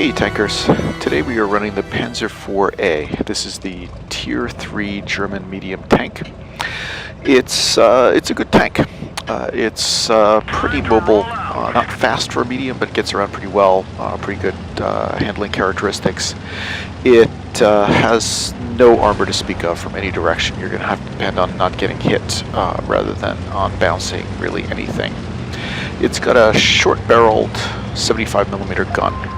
Hey tankers, today we are running the Panzer IV-A. This is the Tier 3 German medium tank. It's a good tank. It's pretty mobile, not fast for a medium, but gets around pretty well, pretty good handling characteristics. It has no armor to speak of from any direction. You're going to have to depend on not getting hit rather than on bouncing really anything. It's got a short-barreled 75mm gun.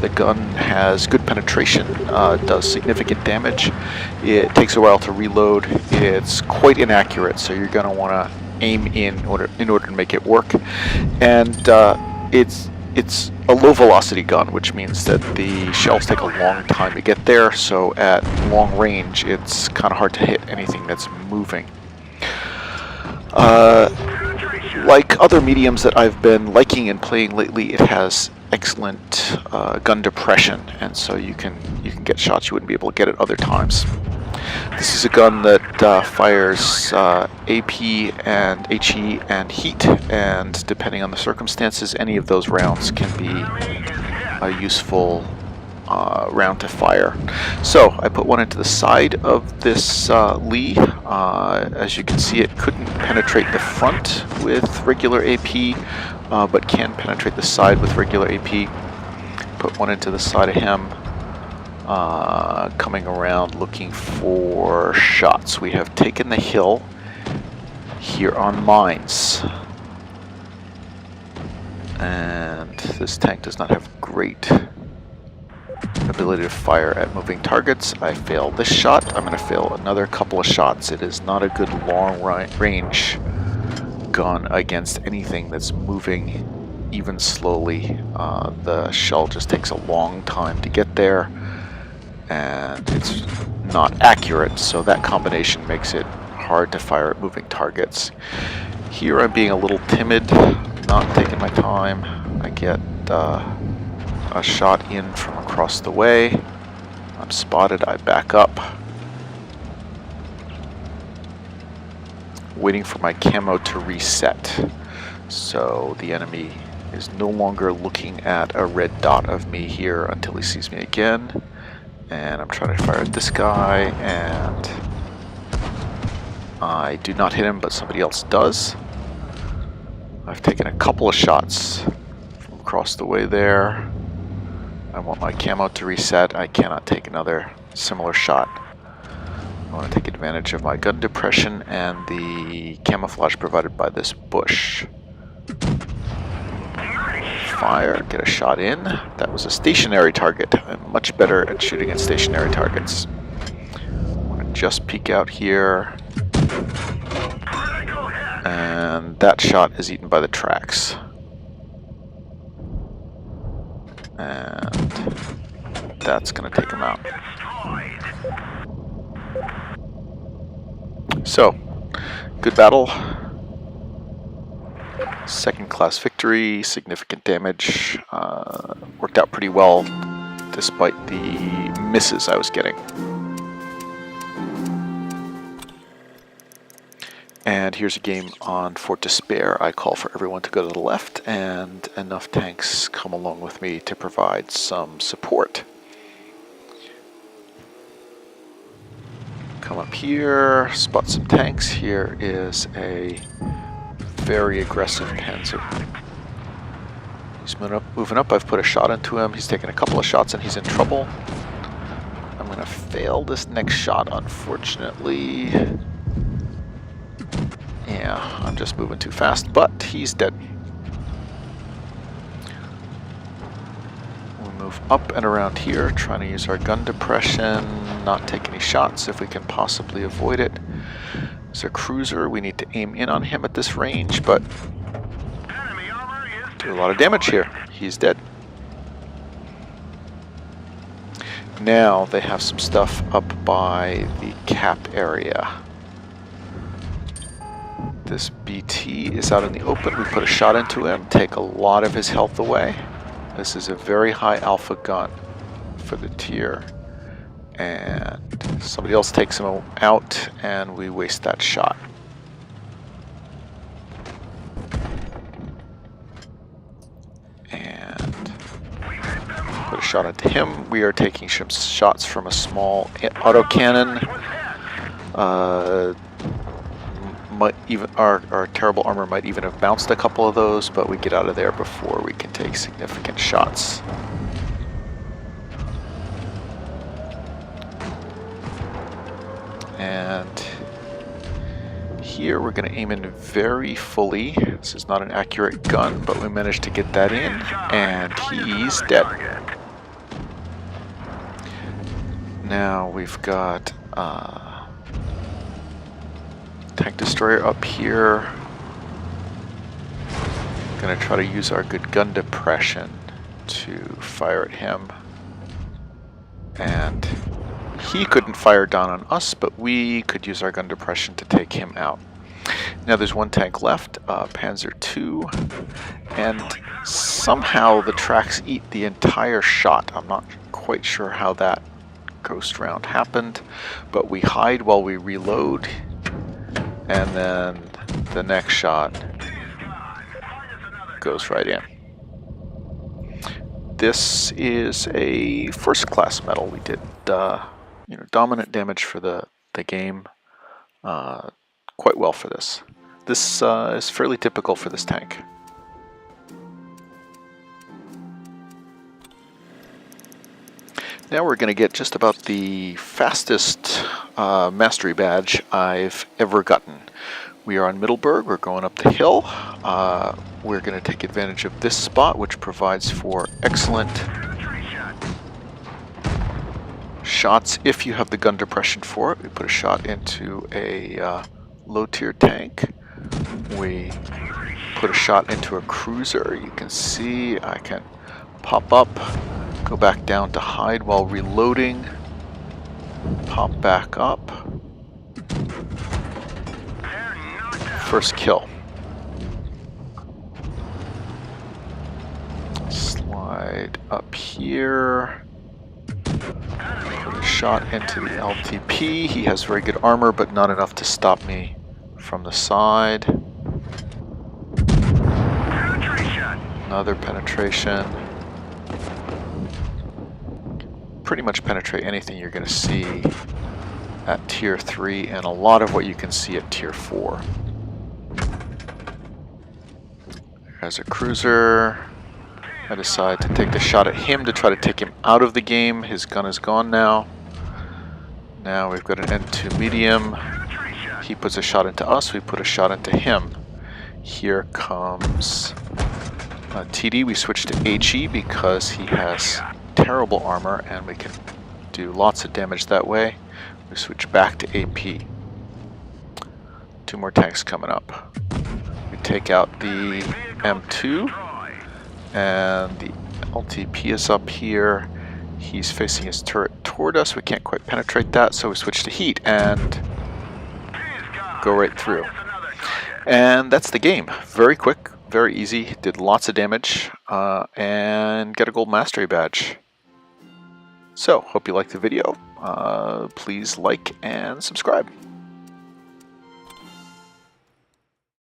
The gun has good penetration, does significant damage. It takes a while to reload. It's quite inaccurate, so you're going to want to aim in order to make it work. And it's a low-velocity gun, which means that the shells take a long time to get there. So at long range, it's kind of hard to hit anything that's moving. Like other mediums that I've been liking and playing lately, it has excellent gun depression, and so you can get shots you wouldn't be able to get at other times. This is a gun that fires AP and HE and heat, and depending on the circumstances, any of those rounds can be a useful round to fire. So I put one into the side of this Lee. As you can see, it couldn't penetrate the front with regular AP, but can penetrate the side with regular AP. Put one into the side of him, coming around looking for shots. We have taken the hill here on mines, and this tank does not have great ability to fire at moving targets. I failed this shot. I'm going to fail another couple of shots. It is not a good long range gun against anything that's moving even slowly. The shell just takes a long time to get there, and it's not accurate, so that combination makes it hard to fire at moving targets. Here I'm being a little timid, not taking my time. I get a shot in from across the way. I'm spotted, I back up. Waiting for my camo to reset. So the enemy is no longer looking at a red dot of me here until he sees me again. And I'm trying to fire at this guy, and I do not hit him, but somebody else does. I've taken a couple of shots from across the way there. I want my camo to reset. I cannot take another similar shot. I want to take advantage of my gun depression and the camouflage provided by this bush. Fire, get a shot in. That was a stationary target. I'm much better at shooting at stationary targets. I want to just peek out here. And that shot is eaten by the tracks. And that's going to take him out. So, good battle. Second class victory, significant damage. Worked out pretty well despite the misses I was getting. And here's a game on Fort Despair. I call for everyone to go to the left, and enough tanks come along with me to provide some support. Come up here, spot some tanks. Here is a very aggressive Panzer. He's moving up. I've put a shot into him. He's taken a couple of shots and he's in trouble. I'm going to fail this next shot, unfortunately. Yeah, I'm just moving too fast, but he's dead. We'll move up and around here, trying to use our gun depression, not take any shots if we can possibly avoid it. There's a cruiser. We need to aim in on him at this range, but do a lot of damage here. He's dead. Now they have some stuff up by the cap area. This BT is out in the open. We put a shot into him, take a lot of his health away. This is a very high alpha gun for the tier. And somebody else takes him out, and we waste that shot. shot into him. We are taking shots from a small autocannon. Might even our terrible armor might even have bounced a couple of those, but we get out of there before we can take significant shots. And here we're going to aim in very fully. This is not an accurate gun, but we managed to get that in, and he's dead. Now we've got tank destroyer up here. Going to try to use our good gun depression to fire at him. And he couldn't fire down on us, but we could use our gun depression to take him out. Now there's one tank left, Panzer II, and somehow the tracks eat the entire shot. I'm not quite sure how that ghost round happened, but we hide while we reload, and then the next shot goes right in. This is a first-class medal. We did dominant damage for the game. Quite well for this. This is fairly typical for this tank. Now we're going to get just about the fastest mastery badge I've ever gotten. We are on Middleburg. We're going up the hill. We're going to take advantage of this spot, which provides for excellent shots if you have the gun depression for it. We put a shot into a low-tier tank. We put a shot into a cruiser. You can see I can pop up, go back down to hide while reloading, pop back up. First kill. Slide up here. Put a shot into the LTP. He has very good armor, but not enough to stop me from the side. Another penetration. Pretty much penetrate anything you're going to see at tier 3, and a lot of what you can see at tier 4. There's a cruiser. I decide to take the shot at him to try to take him out of the game. His gun is gone now. Now we've got an N2 medium. He puts a shot into us, we put a shot into him. Here comes TD. We switch to HE because he has terrible armor and we can do lots of damage that way. We switch back to AP. 2 more tanks coming up. We take out the M2 and the LTP is up here. He's facing his turret toward us. We can't quite penetrate that, so we switch to heat and go right through. And that's the game. Very quick, very easy, did lots of damage, and get a gold mastery badge. So, hope you liked the video. Please like and subscribe.